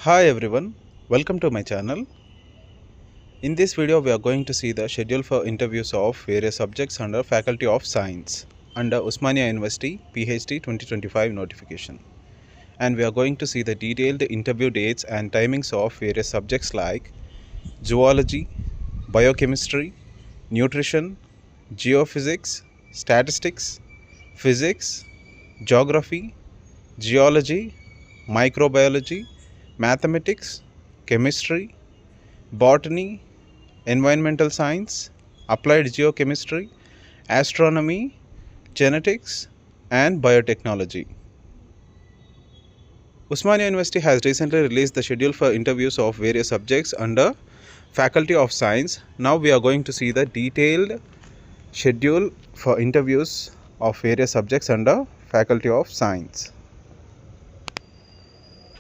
Hi everyone, welcome to my channel. In this video we are going to see the schedule for interviews of various subjects under Faculty of Science under Osmania University PhD 2025 notification. And we are going to see the detailed interview dates and timings of various subjects like zoology, biochemistry, nutrition, geophysics, statistics, physics, geography, geology, microbiology, mathematics, chemistry, botany, environmental science, applied geochemistry, astronomy, genetics, and biotechnology. Osmania University has recently released the schedule for interviews of various subjects under Faculty of Science. Now we are going to see the detailed schedule for interviews of various subjects under Faculty of Science.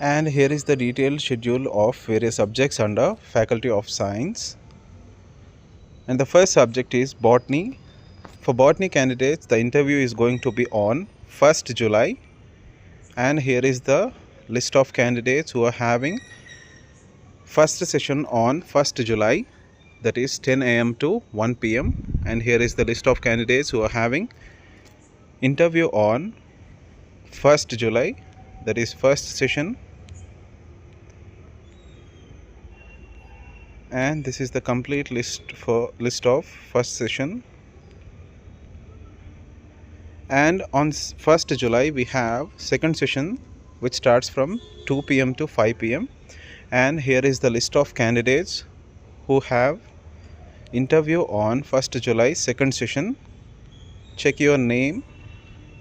And here is the detailed schedule of various subjects under Faculty of Science. And the first subject is botany. For botany candidates, the interview is going to be on 1st July. And here is the list of candidates who are having first session on 1st July, that is 10 AM to 1 PM. And here is the list of candidates who are having interview on 1st July, that is first session. And this is the complete list of first session. And on 1st July we have second session, which starts from 2 PM to 5 PM. And here is the list of candidates who have interview on 1st July second session. Check your name,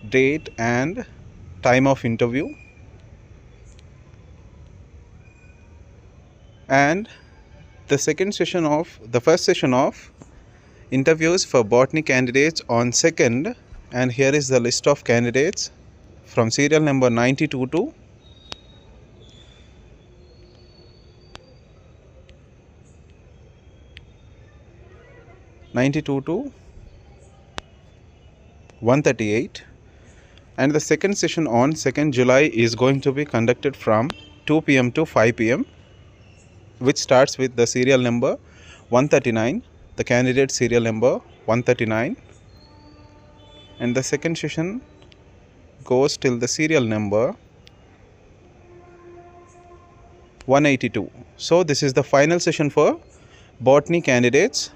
date and time of interview. And the first session of interviews for botany candidates on 2nd, and here is the list of candidates from serial number 92 to 138. And the second session on 2nd July is going to be conducted from 2 PM to 5 PM, which starts with the serial number 139, the candidate serial number 139. And the second session goes till the serial number 182. So this is the final session for botany candidates.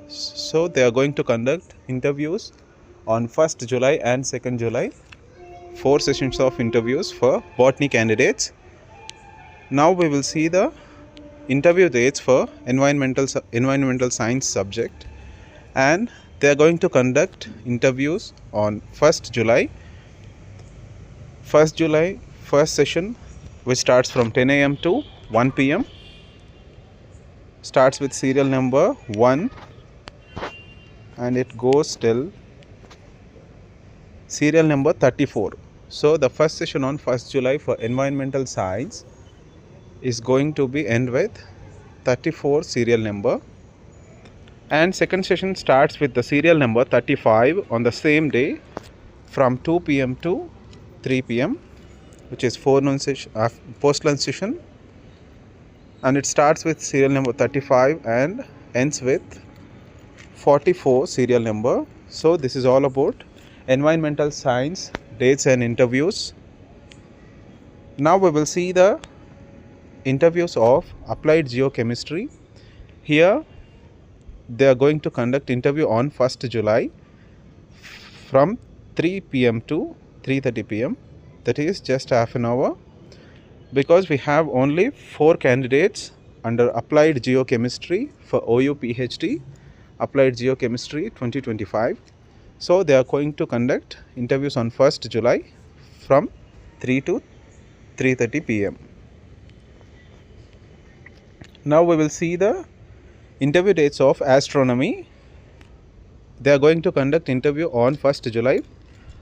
So they are going to conduct interviews on 1st July and 2nd July, 4 sessions of interviews for botany candidates. Now we will see the interview dates for environmental science subject, and they are going to conduct interviews on 1st July. 1st July first session, which starts from 10 AM to 1 PM, starts with serial number 1 and it goes till serial number 34. So the first session on 1st July for environmental science is going to be end with 34 serial number, and second session starts with the serial number 35 on the same day from 2 PM to 3 PM, which is forenoon session, post-lunch session, and it starts with serial number 35 and ends with 44 serial number. So this is all about environmental science dates and interviews. Now we will see the interviews of applied geochemistry. Here they are going to conduct interview on 1st July from 3 PM to 3:30 PM, that is just half an hour, because we have only 4 candidates under applied geochemistry for OU PhD applied geochemistry 2025. So they are going to conduct interviews on 1st July from 3 to 3:30 PM. Now we will see the interview dates of astronomy. They are going to conduct interview on 1st July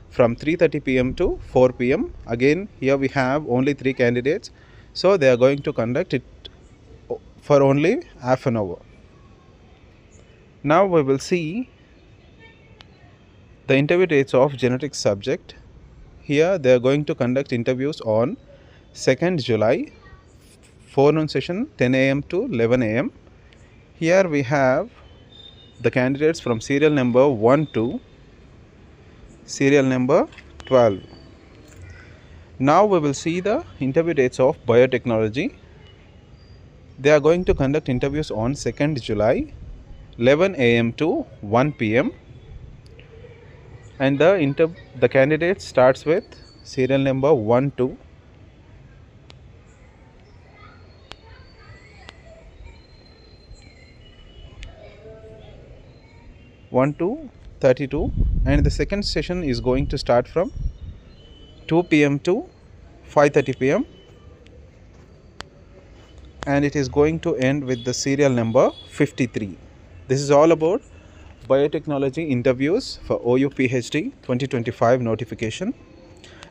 from 3:30 PM to 4 PM. Again, here we have only 3 candidates, so they are going to conduct it for only half an hour. Now we will see the interview dates of genetics subject. Here they are going to conduct interviews on 2nd July forenoon session 10 a.m. to 11 a.m. Here we have the candidates from serial number 1 to serial number 12. Now we will see the interview dates of biotechnology. They are going to conduct interviews on 2nd July 11 a.m. to 1 p.m. and the candidate starts with serial number 1 to 32, and the second session is going to start from 2 p.m. to 5:30 p.m. and it is going to end with the serial number 53. This is all about biotechnology interviews for OU PhD 2025 notification.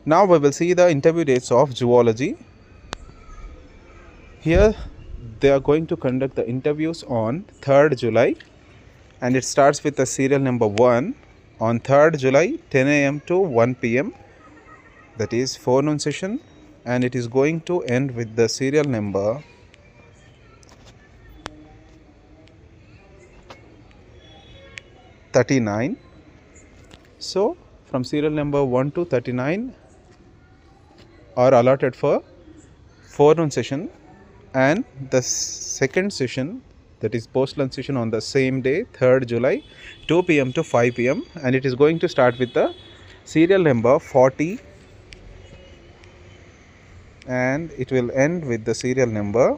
Now we will see the interview dates of zoology. Here they are going to conduct the interviews on 3rd July and it starts with the serial number 1 on 3rd July 10 a.m. to 1 p.m. that is forenoon session, and it is going to end with the serial number 39. So from serial number 1 to 39 are allotted for forenoon session, and the second session, that is post lunch session, on the same day 3rd July 2 p.m. to 5 p.m. and it is going to start with the serial number 40 and it will end with the serial number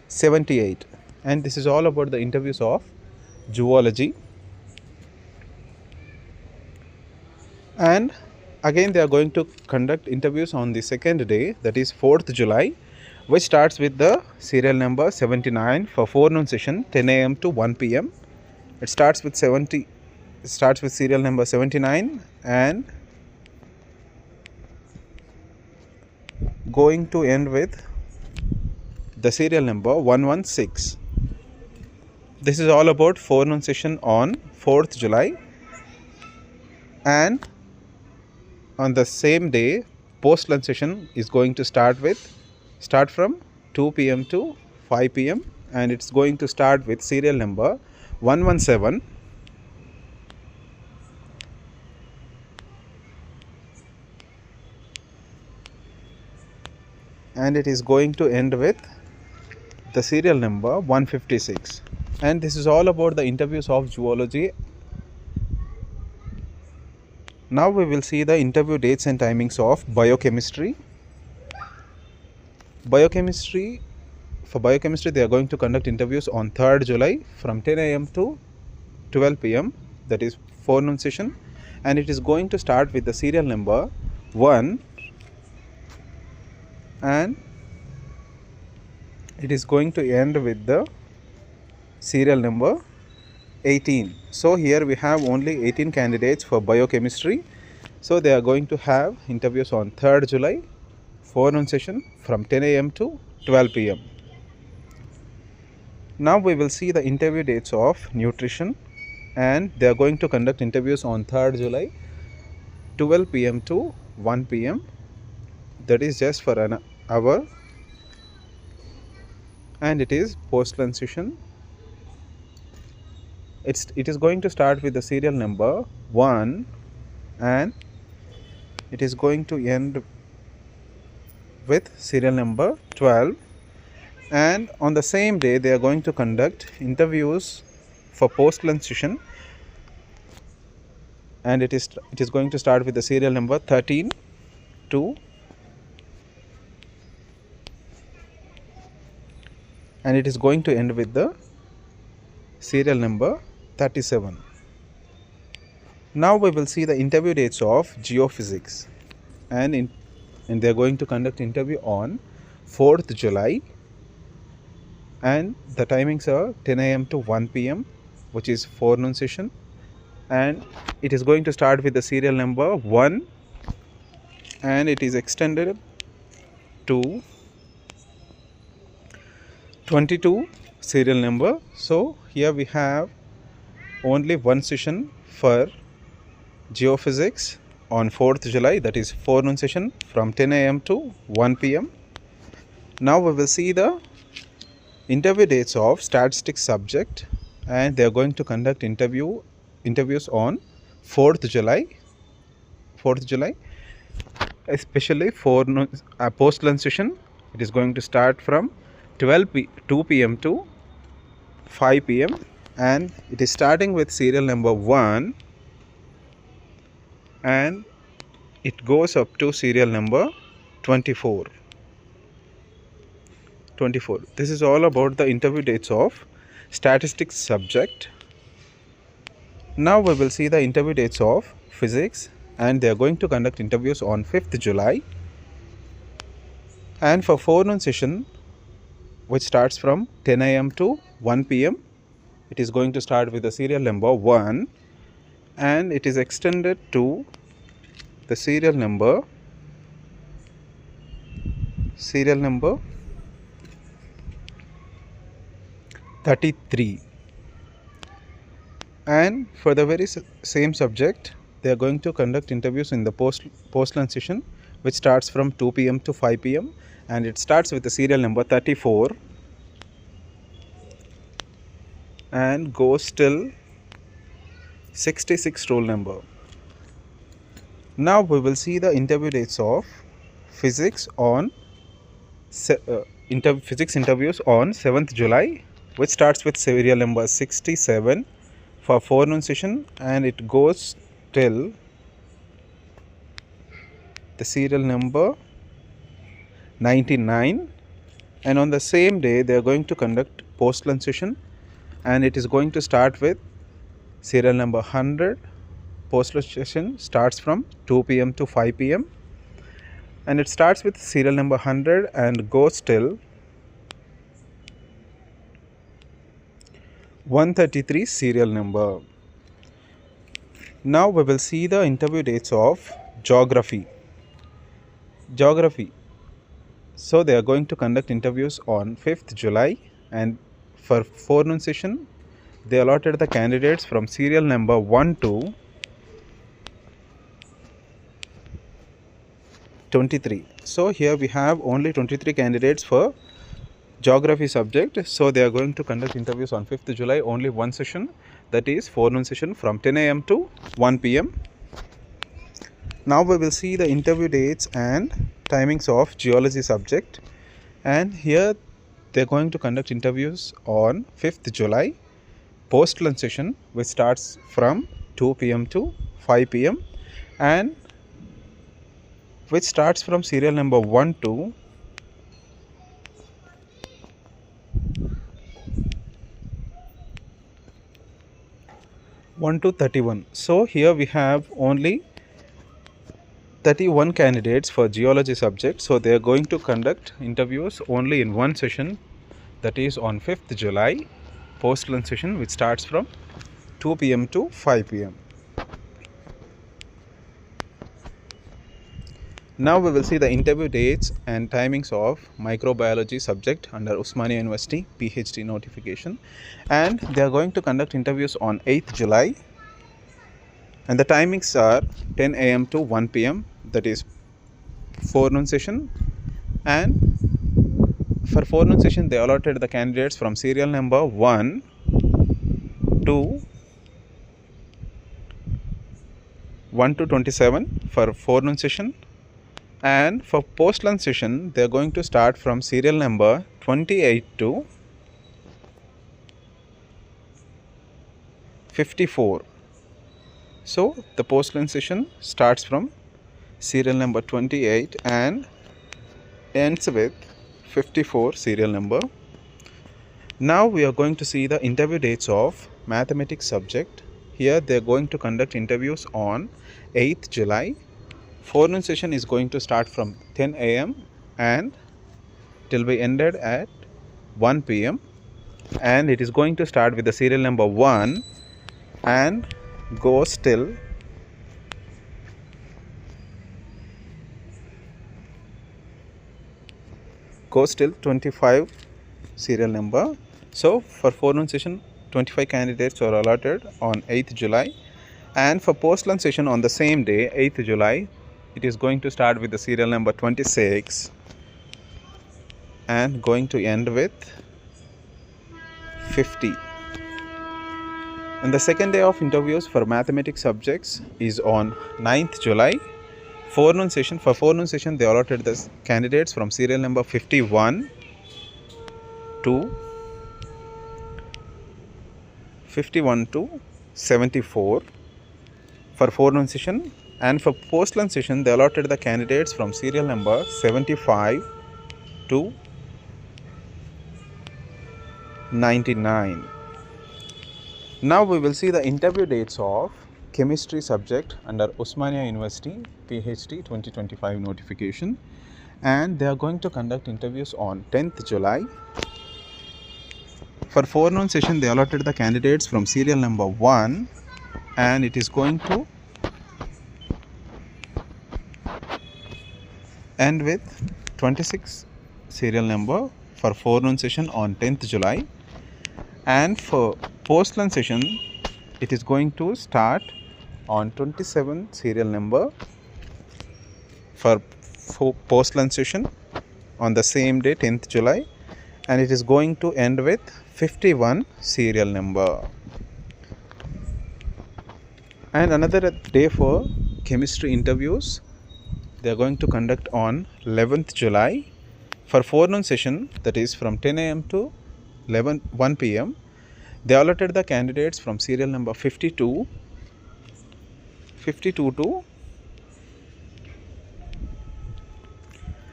78. And this is all about the interviews of zoology. And again they are going to conduct interviews on the second day, that is 4th July, which starts with the serial number 79 for forenoon session 10 a.m. to 1 p.m. It starts with serial number 79 and going to end with the serial number 116. This is all about forenoon session on 4th July, and on the same day post lunch session is going to start from 2 p.m. to 5 p.m. and it's going to start with serial number 117. And it is going to end with the serial number 156. And this is all about the interviews of zoology. Now we will see the interview dates and timings of biochemistry. For biochemistry they are going to conduct interviews on 3rd July from 10 a.m. to 12 p.m. that is forenoon session, and it is going to start with the serial number 1 and it is going to end with the serial number 18. So here we have only 18 candidates for biochemistry. So they are going to have interviews on 3rd July forenoon session from 10 a.m. to 12 p.m. Now we will see the interview dates of nutrition, and they are going to conduct interviews on 3rd July 12 p.m. to 1 p.m. that is just for an hour, and it is post lunch session. It is going to start with the serial number 1 and it is going to end with serial number 12, and on the same day they are going to conduct interviews for post lunch session, and it is going to start with the serial number 13 to and it is going to end with the serial number 37. Now we will see the interview dates of geophysics, and they are going to conduct interview on 4th July, and the timings are 10 a.m. to 1 p.m. which is forenoon session, and it is going to start with the serial number 1 and it is extended to 22 serial number. So here we have only one session for geophysics, on 4th July, that is forenoon session from 10 a.m. to 1 p.m. Now we will see the interview dates of statistics subject, and they are going to conduct interviews on 4th July, especially for post lunch session. It is going to start from 2 p.m. to 5 p.m. and it is starting with serial number 1 and it goes up to serial number 24. This is all about the interview dates of statistics subject. Now we will see the interview dates of physics, and they are going to conduct interviews on 5th July. And for forenoon session, which starts from 10 a.m. to 1 p.m., it is going to start with the serial number 1 and it is extended to the serial number 33. And for the very same subject, they are going to conduct interviews in the post lunch session, which starts from 2 p.m. to 5 p.m. and it starts with the serial number 34 and goes till 66 roll number. Now we will see the interview dates of physics on physics interviews on 7th July, which starts with serial number 67 for forenoon session and it goes till the serial number 99. And on the same day they are going to conduct post lunch session and it is going to start with serial number 100. Post lunch session starts from 2 p.m. to 5 p.m. and it starts with serial number 100 and goes till 133 serial number. Now we will see the interview dates of geography. So they are going to conduct interviews on 5th July and for forenoon session they allotted the candidates from serial number 1 to 23. So here we have only 23 candidates for geography subject. So they are going to conduct interviews on 5th July, only one session, that is forenoon session from 10 a.m. to 1 p.m. Now we will see the interview dates and timings of geology subject, and here they are going to conduct interviews on 5th July post lunch session, which starts from 2 p.m. to 5 p.m. and which starts from serial number 1 to 31. So here we have only 31 candidates for geology subject. So they are going to conduct interviews only in one session, that is on 5th July post lunch session, which starts from 2 p.m. to 5 p.m. Now we will see the interview dates and timings of microbiology subject under Osmania University PhD notification, and they are going to conduct interviews on 8th July and the timings are 10 a.m. to 1 p.m. that is forenoon session. And for forenoon session they allotted the candidates from serial number 1 to 27 for forenoon session. And for post lunch session they are going to start from serial number 28 to 54. So the post lunch session starts from serial number 28 and ends with 54 serial number. Now we are going to see the interview dates of mathematics subject. Here they are going to conduct interviews on 8th July. Forenoon session is going to start from 10 a.m. and it will be ended at 1 p.m. and it is going to start with the serial number 1 and goes till 25 serial number. So for forenoon session 25 candidates are allotted on 8th July And for post-lunch session on the same day, 8th July, it is going to start with the serial number 26 and going to end with 50. And the second day of interviews for mathematics subjects is on 9th July. Forenoon session. For forenoon session, they allotted the candidates from serial number 51 to 74 for forenoon session. And for post-lunch session, they allotted the candidates from serial number 75 to 99. Now we will see the interview dates of chemistry subject under Osmania University PhD 2025 notification, and they are going to conduct interviews on 10th July. For forenoon session, they allotted the candidates from serial number 1, and it is going to end with 26 serial number for forenoon session on 10th July. And for post-lunch session, it is going to start on 27 serial number for post-lunch session on the same day, 10th July, and it is going to end with 51 serial number. And another day for chemistry interviews, they are going to conduct on 11th July. For forenoon session, that is from 10 a.m. to 1 p.m., they allotted the candidates from serial number 52 to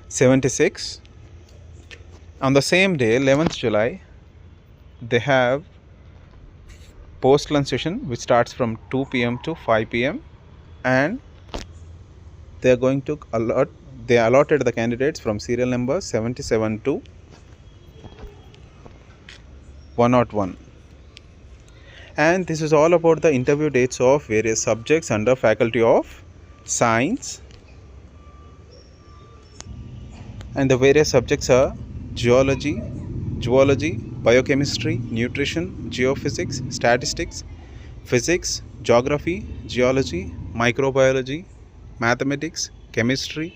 76. On the same day, 11th July, they have post-lunch session which starts from 2 p.m. to 5 p.m. and they are going to allotted the candidates from serial number 77 to 101. And this is all about the interview dates of various subjects under Faculty of Science. And the various subjects are geology, zoology, biochemistry, nutrition, geophysics, statistics, physics, geography, geology, microbiology, mathematics, chemistry,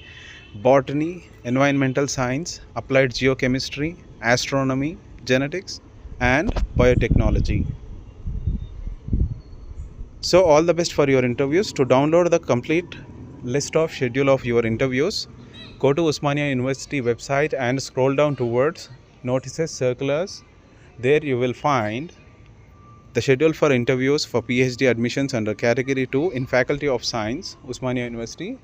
botany, environmental science, applied geochemistry, astronomy, genetics, and biotechnology. So all the best for your interviews. To download the complete list of schedule of your interviews, go to Osmania University website and scroll down towards notices, circulars. There you will find the schedule for interviews for PhD admissions under category 2 in Faculty of Science, Osmania University.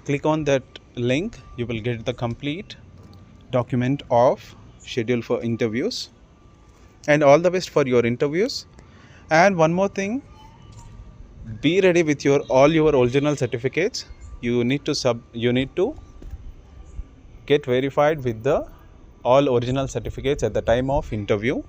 Click on that link, you will get the complete document of schedule for interviews. And all the best for your interviews. And one more thing, be ready with all your original certificates. You need to get verified with all original certificates at the time of interview.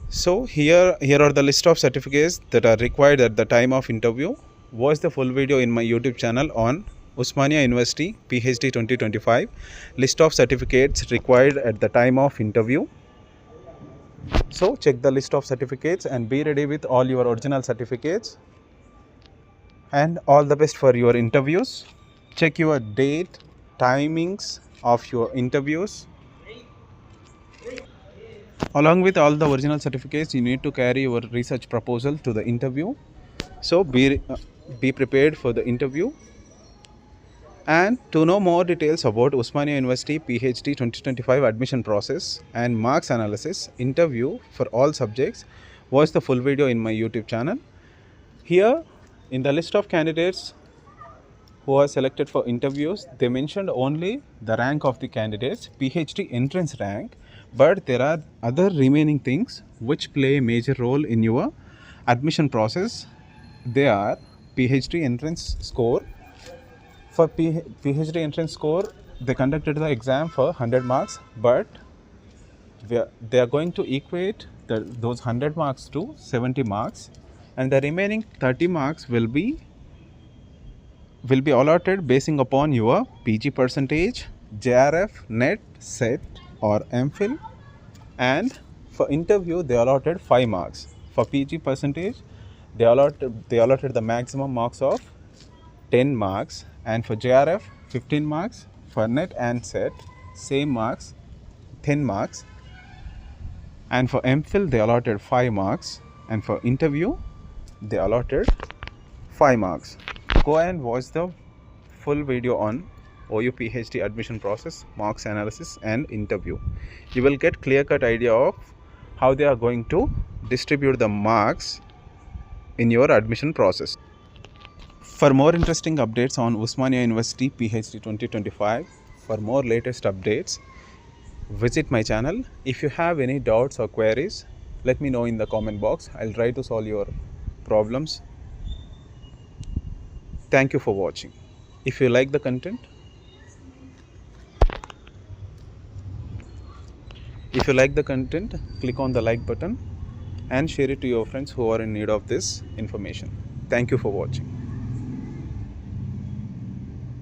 So here are the list of certificates that are required at the time of interview. Watch the full video in my YouTube channel on Osmania University PhD 2025 list of certificates required at the time of interview. So check the list of certificates and be ready with all your original certificates. And all the best for your interviews. Check your date, timings of your interviews. Along with all the original certificates, you need to carry your research proposal to the interview. So be prepared for the interview. And to know more details about Osmania University PhD 2025 admission process and marks analysis interview for all subjects, watch the full video in my YouTube channel. Here in the list of candidates who are selected for interviews, they mentioned only the rank of the candidates, PhD entrance rank, but there are other remaining things which play a major role in your admission process. They are PhD entrance score. For PhD entrance score, they conducted the exam for 100 marks, but they are going to equate those 100 marks to 70 marks, and the remaining 30 marks will be allotted basing upon your PG percentage, JRF, NET, SET or MPhil. And for interview, they allotted 5 marks for PG percentage. They allotted the maximum marks of 10 marks, and for JRF 15 marks, for net and set same marks 10 marks, and for MPhil they allotted 5 marks, and for interview they allotted 5 marks. Go and watch the full video on OU PhD admission process, marks analysis and interview. You will get clear-cut idea of how they are going to distribute the marks in your admission process. For more interesting updates on Usmania University PhD 2025, for more latest updates, visit my channel. If you have any doubts or queries, let me know in the comment box. I'll try to solve your problems. Thank you for watching. If you like the content, click on the like button and share it to your friends who are in need of this information. Thank you for watching.